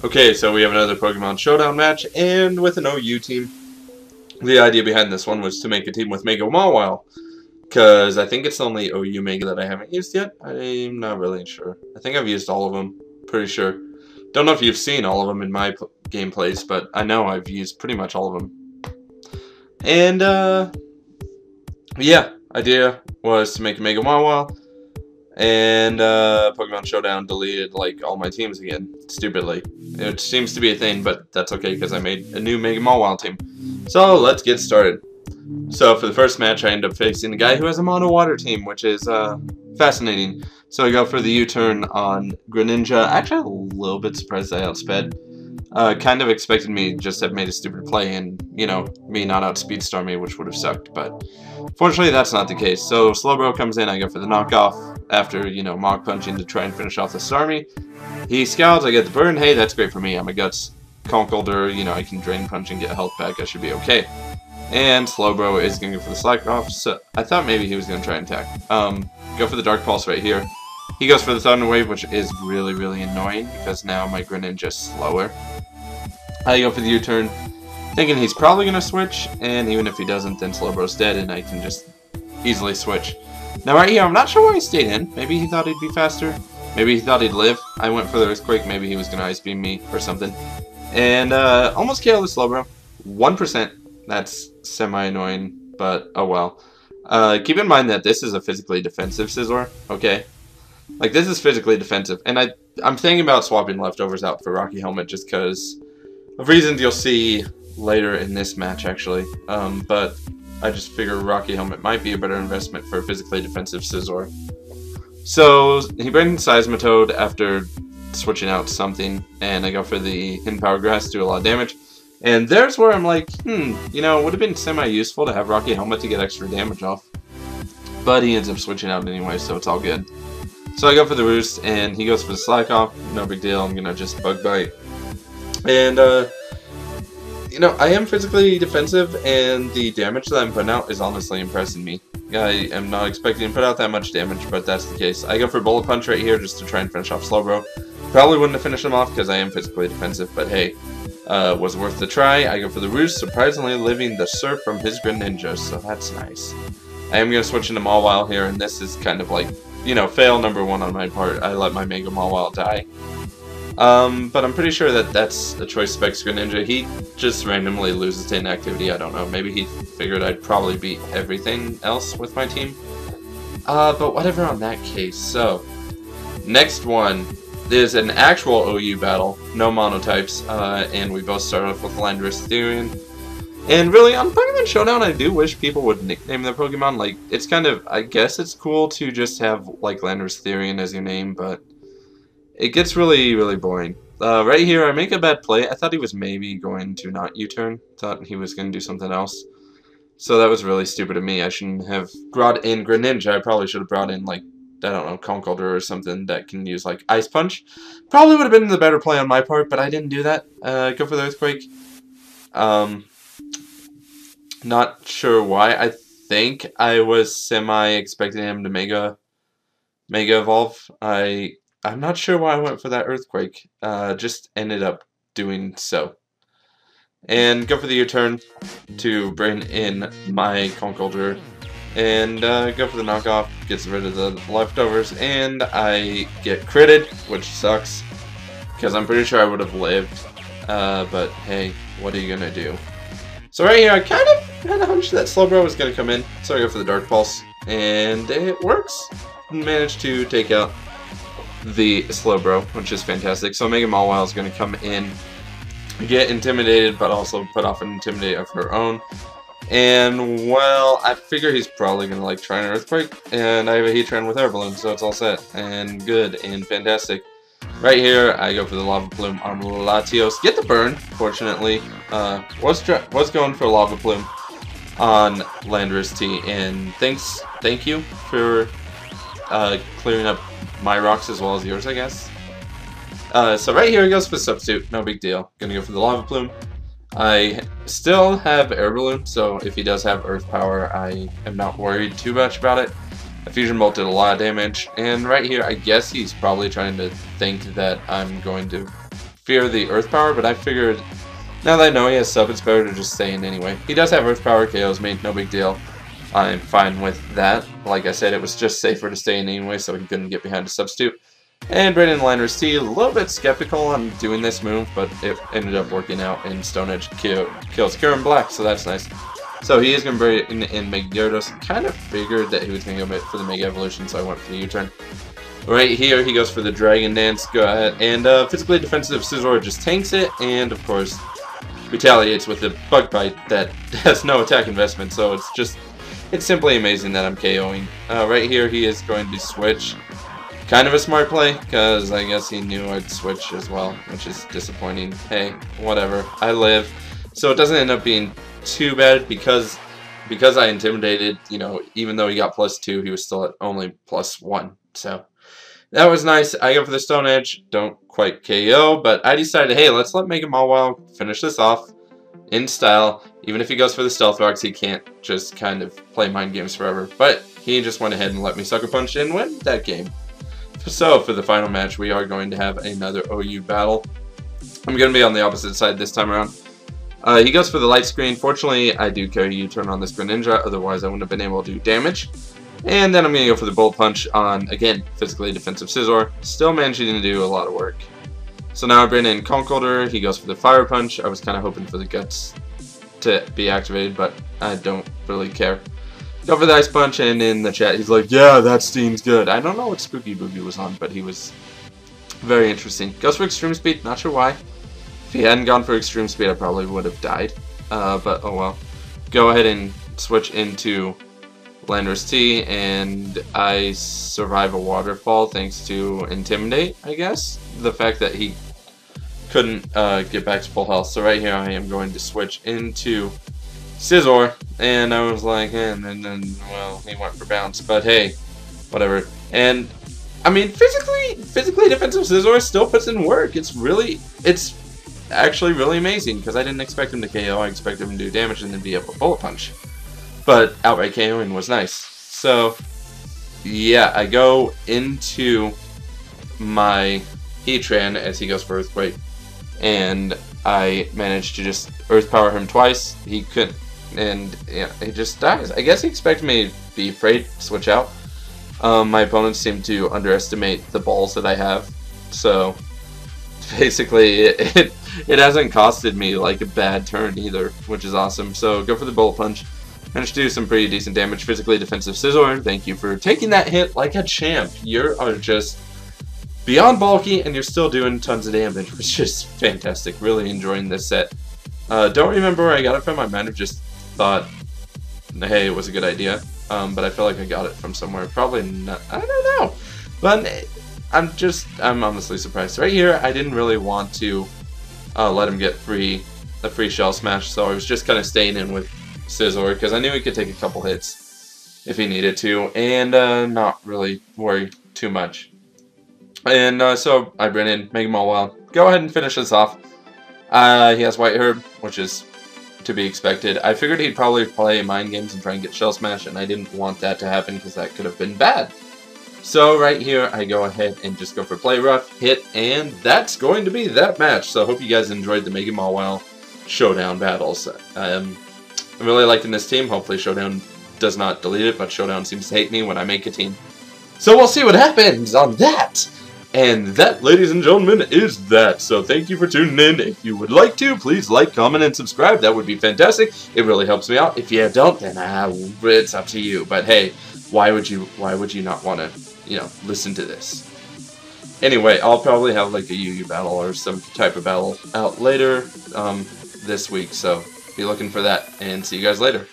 Okay, so we have another Pokemon Showdown match, and with an OU team. The idea behind this one was to make a team with Mega Mawile, because I think it's the only OU Mega that I haven't used yet. I'm not really sure. I think I've used all of them, pretty sure. Don't know if you've seen all of them in my gameplays, but I know I've used pretty much all of them. And, yeah, idea was to make a Mega Mawile, and Pokemon Showdown deleted like all my teams again, stupidly. It seems to be a thing, but that's okay because I made a new Mega Mawile team. So let's get started. So for the first match, I end up facing the guy who has a mono water team, which is fascinating. So I go for the U-turn on Greninja. Actually, a little bit surprised I outsped. Kind of expected me just to have made a stupid play and, you know, me not outspeed star me, which would have sucked, but fortunately that's not the case. So Slowbro comes in, I go for the knockoff after, you know, Mach punching to try and finish off the Starmie. He scowls, I get the burn. Hey, that's great for me. I'm a Guts Conkeldurr, you know, I can Drain Punch and get health back. I should be okay. And Slowbro is going to go for the Slack off, so I thought maybe he was going to try and attack. Go for the Dark Pulse right here. He goes for the Thunder Wave, which is really, really annoying because now my Greninja's slower. I go for the U-turn, thinking he's probably going to switch, and even if he doesn't, then Slowbro's dead, and I can just easily switch. Now right here, I'm not sure why he stayed in. Maybe he thought he'd be faster. Maybe he thought he'd live. I went for the Earthquake. Maybe he was going to Ice Beam me or something. And almost killed the Slowbro. 1%. That's semi-annoying, but oh well. Keep in mind that this is a physically defensive Scizor, okay? Like, this is physically defensive, and I'm thinking about swapping Leftovers out for Rocky Helmet just because of reasons you'll see later in this match, actually. But I just figure Rocky Helmet might be a better investment for a physically defensive Scizor. So, he brings Seismitoad after switching out something, and I go for the Hidden Power Grass to do a lot of damage. And there's where I'm like, you know, it would have been semi-useful to have Rocky Helmet to get extra damage off. But he ends up switching out anyway, so it's all good. So I go for the Roost, and he goes for the Slack off. No big deal, I'm gonna just Bug Bite. And, you know, I am physically defensive, and the damage that I'm putting out is honestly impressing me. I am not expecting to put out that much damage, but that's the case. I go for Bullet Punch right here just to try and finish off Slowbro. Probably wouldn't have finished him off because I am physically defensive, but hey. Was worth the try. I go for the Roost, surprisingly living the Surf from his Greninja, so that's nice. I am going to switch into Mawile here, and this is kind of like, you know, fail number one on my part. I let my Mega Mawile die. But I'm pretty sure that that's a Choice Specs Greninja. He just randomly loses to inactivity, I don't know. Maybe he figured I'd probably beat everything else with my team. But whatever on that case. So, next one. There's an actual OU battle, no monotypes, and we both start off with Landorus Therian. And really, on Pokemon Showdown, I do wish people would nickname their Pokemon. Like, it's kind of, I guess it's cool to just have, like, Landorus Therian as your name, but it gets really, really boring. Right here, I make a bad play. I thought he was maybe going to not U-turn. Thought he was going to do something else. So that was really stupid of me. I shouldn't have brought in Greninja. I probably should have brought in, like, I don't know, Conkeldurr or something that can use, like, Ice Punch. Probably would have been the better play on my part, but I didn't do that. Go for the Earthquake. Not sure why. I think I was semi-expecting him to Mega Evolve. I'm not sure why I went for that Earthquake. Just ended up doing so. And go for the U-turn to bring in my Conkeldurr. And go for the knockoff, gets rid of the leftovers, and I get critted, which sucks, because I'm pretty sure I would have lived, but hey, what are you gonna do? So right here, I kind of had a hunch that Slowbro was gonna come in, so I go for the Dark Pulse, and it works. Managed to take out the Slowbro, which is fantastic. So Mega Mawile is gonna come in, get intimidated, but also put off an Intimidate of her own. And, well, I figure he's probably going to, like, try an Earthquake, and I have a Heatran with Air Balloon, so it's all set, and good, and fantastic. Right here, I go for the Lava Plume on Latios. Get the burn, fortunately. Was going for Lava Plume on Landorus T, and thank you for clearing up my rocks as well as yours, I guess. So right here, he goes for Substitute, no big deal. Gonna go for the Lava Plume. I still have Air Balloon, so if he does have Earth Power, I am not worried too much about it. A Fusion Bolt did a lot of damage, and right here, I guess he's probably trying to think that I'm going to fear the Earth Power, but I figured now that I know he has sub, it's better to just stay in anyway. He does have Earth Power, KOs me, no big deal. I'm fine with that. Like I said, it was just safer to stay in anyway, so he couldn't get behind a substitute. And Brandon Liners T, a little bit skeptical on doing this move, but it ended up working out, and Stone Edge kills Kieran Black, so that's nice. So he is going to bring in Mega Gyarados. Kind of figured that he was going to go for the Mega Evolution, so I went for the U-turn. Right here, he goes for the Dragon Dance. Go ahead. And physically defensive Scizor just tanks it, and of course, retaliates with a Bug Bite that has no attack investment, so it's simply amazing that I'm KOing. Right here, he is going to switch. Kind of a smart play, because I guess he knew I'd switch as well, which is disappointing. Hey, whatever. I live. So it doesn't end up being too bad, because I intimidated, you know, even though he got +2, he was still at only +1. So that was nice. I go for the Stone Edge. Don't quite KO, but I decided, hey, let's let Mega Mawile finish this off in style. Even if he goes for the Stealth Rocks, he can't just kind of play mind games forever. But he just went ahead and let me Sucker Punch and win that game. So for the final match, we are going to have another OU battle. I'm going to be on the opposite side this time around. He goes for the Light Screen. Fortunately, I do carry U-turn on this Greninja, otherwise I wouldn't have been able to do damage. And then I'm going to go for the Bullet Punch on, again, physically defensive Scizor. Still managing to do a lot of work. So now I bring in Conkeldurr. He goes for the Fire Punch. I was kind of hoping for the Guts to be activated, but I don't really care. Go for the Ice Punch, and in the chat he's like, yeah, that Steam's good. I don't know what Spooky Boogie was on, but he was very interesting. Goes for Extreme Speed, not sure why. If he hadn't gone for Extreme Speed, I probably would have died. But oh well. Go ahead and switch into Landorus T, and I survive a waterfall thanks to Intimidate, I guess. The fact that he couldn't get back to full health. So right here I am going to switch into Scizor, and I was like, and then, well, he went for bounce, but hey, whatever. And I mean, physically defensive Scizor still puts in work. It's actually really amazing, because I didn't expect him to KO. I expected him to do damage and then be able to Bullet Punch. But outright KOing was nice. So yeah, I go into my Heatran as he goes for Earthquake, and I managed to just Earth Power him twice. He couldn't, and yeah, he just dies. I guess he expected me to be afraid, switch out. My opponents seem to underestimate the balls that I have, so basically it hasn't costed me like a bad turn either, which is awesome. So go for the Bullet Punch. Managed to do some pretty decent damage. Physically defensive Scizor, thank you for taking that hit like a champ. You are just beyond bulky, and you're still doing tons of damage, which is fantastic. Really enjoying this set. Don't remember where I got it from. I might have just thought, hey, it was a good idea. But I feel like I got it from somewhere. Probably not. I don't know. But I'm honestly surprised. Right here, I didn't really want to let him get a free Shell Smash, so I was just kind of staying in with Scizor, because I knew he could take a couple hits if he needed to, and not really worry too much. And so I bring in Mega Mawile. Go ahead and finish this off. He has White Herb, which is to be expected. I figured he'd probably play Mind Games and try and get Shell Smash, and I didn't want that to happen because that could have been bad. So right here, I go ahead and just go for Play Rough, hit, and that's going to be that match. So I hope you guys enjoyed the Mega Mawile Showdown battles. I'm really liking this team. Hopefully Showdown does not delete it, but Showdown seems to hate me when I make a team. So we'll see what happens on that. And that, ladies and gentlemen, is that. So thank you for tuning in. If you would like to, please like, comment, and subscribe. That would be fantastic. It really helps me out. If you don't, then it's up to you. But hey, why would you not want to, you know, listen to this? Anyway, I'll probably have like a UU battle or some type of battle out later this week. So be looking for that, and see you guys later.